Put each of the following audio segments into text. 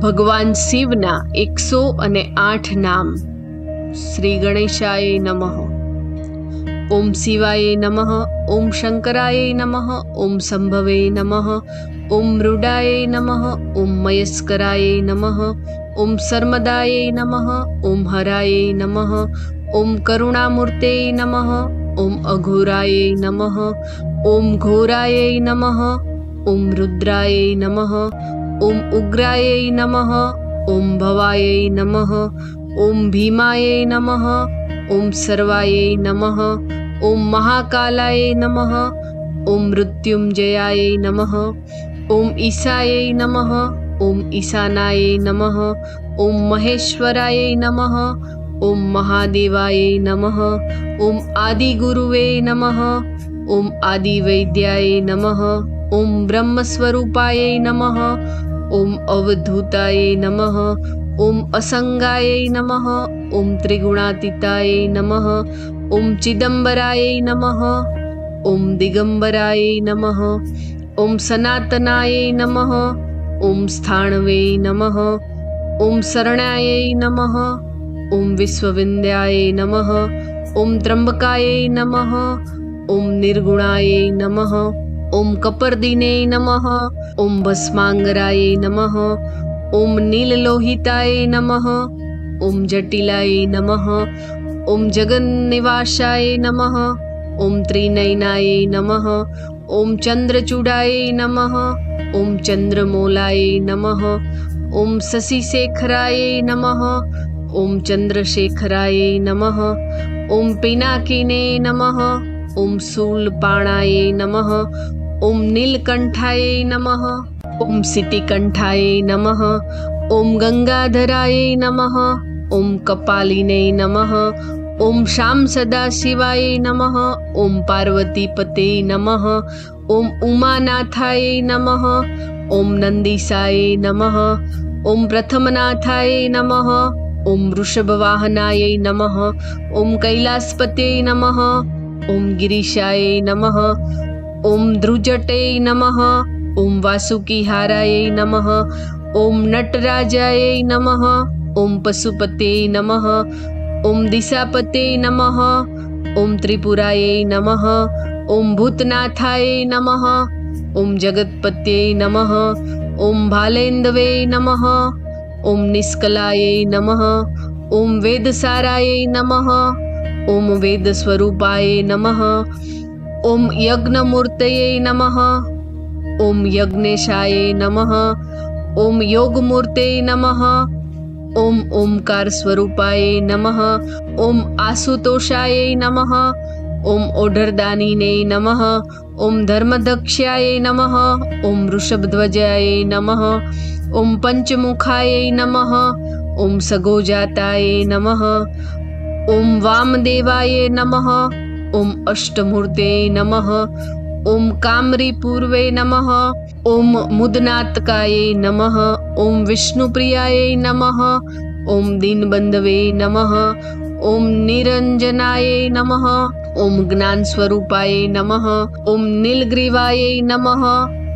ભગવાન શિવના 108 નામ. શ્રી ગણેશાય નમઃ. ઓમ શિવાય નમઃ. ઓમ શંકરાય નમઃ. ઓમ સંભવે નમઃ. ઓમ મૃડાય નમઃ. ઓમ મયસ્કરાય નમઃ. ઓમ સર્મદાય નમઃ. ઓમ હરાય નમઃ. ઓમ કરુણામૂર્તે નમઃ. ઓમ અઘોરાય નમઃ. ઓમ ઘોરાય નમઃ. ઓમ રુદ્રાય નમઃ. ઓમ ઉગ્રાય નમઃ. ઓમ ભવાય નમઃ. ઓમ ભીમાય નમઃ. ઓમ સર્વાય નમઃ. ઓમ મહાકાલાય નમઃ. ઓમ મૃત્યુંજયાય નમઃ. ઓમ ઈશાય નમઃ. ઓમ ઈશાનાય નમઃ. ઓમ મહેશ્વરાય નમઃ. ઓમ મહાદેવાય નમઃ. ઓમ આદિગુરુવે નમઃ. ઓમ આદિવૈદ્યાય નમઃ. ઓમ બ્રહ્મસ્વરૂપાય નમઃ. ઓમ અવધૂતાય નમઃ. ઓમ અસંગાય નમઃ. ઓમ ત્રિગુણાતીતાય નમઃ. ઓમ ચિદંબરાય નમઃ. ઓમ દિગંબરાય નમઃ. ઓમ સનાતનાય નમઃ. ઓમ સ્થાણવે નમઃ. ઓમ શરણાય નમઃ. ઓમ વિશ્વવિંદ્યાય નમઃ. ઓમ ત્રંબકાય નમઃ. ઓમ નિર્ગુણાય નમઃ. ઓમ કપર્દિને નમઃ. ઓમ ભસ્માંગરાય નમઃ. ઓમ નીલલોહિતાય નમઃ. ઓમ જટિલાય નમઃ. ઓમ જગન્નિવાસાય નમઃ. ઓમ ત્રિનયનાય નમઃ. ઓમ ચંદ્રચૂડાય નમઃ. ઓમ ચંદ્રમૌલાય નમઃ. ઓમ શશિશેખરાય નમઃ. ઓમ ચંદ્રશેખરાય નમઃ. ઓમ પિનાકિને નમઃ. ઓમ શૂલપાણાય નમઃ. ઓમ નીલકંઠાય નમઃ. ઓમ સિતિકંઠાય નમઃ. ઓમ ગંગાધરાય નમઃ. ઓમ કપાલિને નમઃ. ઓમ શામ સદાશિવાય નમઃ. ઓમ પાર્વતીપતે નમઃ. ઓમ ઉમાનાથાય નમઃ. ઓમ નંદીસાય નમઃ. ઓમ પ્રથમનાથાય નમઃ. ઓમ વૃષભવાહનાય નમઃ. ઓમ કૈલાસપતે નમઃ. ઓમ ગિરીશાય નમઃ. ઓમ ધ્રુજટે નમઃ. ઓમ વાસુકીહારાય નમઃ. ઓમ નટરાજાય નમઃ. ઓમ પશુપતે નમઃ. ઓમ દિશાપતે નમઃ. ઓમ ત્રિપુરાય નમઃ. ઓમ ભૂતનાથાય નમઃ. ઓમ જગત્પતે નમઃ. ઓમ ભાલેન્દવે નમઃ. ઓમ નિષ્કલાય નમઃ. ઓમ વેદસારાય નમઃ. ઓમ વેદ સ્વરૂપાય નમઃ. ઓમ યજ્ઞમૂર્તયે નમઃ. ઓમ યજ્ઞેશાય નમઃ. ઓમ યોગમૂર્તે નમઃ. ઓમ ઓમકાર સ્વરૂપાય નમઃ. ઓમ આશુતોષાય નમઃ. ઓમ ઓઢરદાનીને નમઃ. ઓમ ધર્મદક્ષ્યાય નમઃ. ઓમ વૃષભધ્વજાય નમઃ. ઓમ પંચમુખાય નમઃ. ઓમ સગોજાતાય નમઃ. ઓમ વામદેવાય નમઃ. ઓમ અષ્ટમૂર્તે નમઃ. ઓમ કામરી પૂર્વે નમઃ. ઓમ મુદનાતકાય નમઃ. ઓમ વિષ્ણુપ્રિયાય નમઃ. ઓમ દીનબંધવે નમઃ. ઓમ નિરંજનાય નમઃ. ઓમ જ્ઞાન સ્વરૂપાય નમઃ. ઓમ નીલગ્રીવાય નમઃ.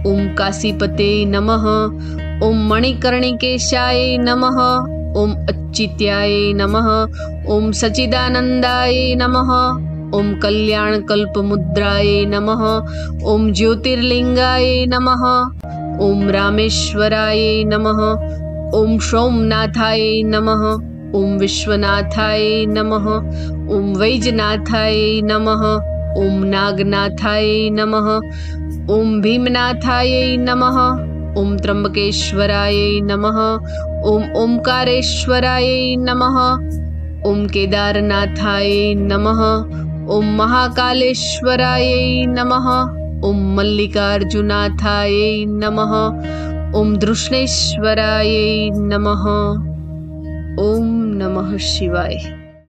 ઓમ કાશીપતે નમઃ. ઓમ મણિકર્ણિકેશાય નમઃ. ઓમ અચ્યુત્યાય નમઃ. ઓમ સચ્ચિદાનંદાય નમઃ. ઓમ કલ્યાણકલ્પમુદ્રાય નમઃ. ઓમ જ્યોતિર્લિંગાય નમઃ. ઓમ રામેશ્વરાય નમઃ. ઓમ સોમનાથાય નમઃ. ઓમ વિશ્વનાથાય નમઃ. ઓમ વૈજનાથાય નમઃ. ઓમ નાગનાથાય નમઃ. ઓમ ભીમનાથાય નમઃ. ઓમ ત્રંબકેશ્વરાય નમઃ. ઓમ ઓમકારેશ્વરાય નમઃ. ઓમ કેદારનાથાય નમઃ. ઓમ મહાકાલેશ્વરાય નમઃ. ઓમ મલ્લિકાર્જુનાથાય નમઃ. ઓમ ધૃષ્ણેશ્વરાય નમઃ. ઓમ નમઃ શિવાય.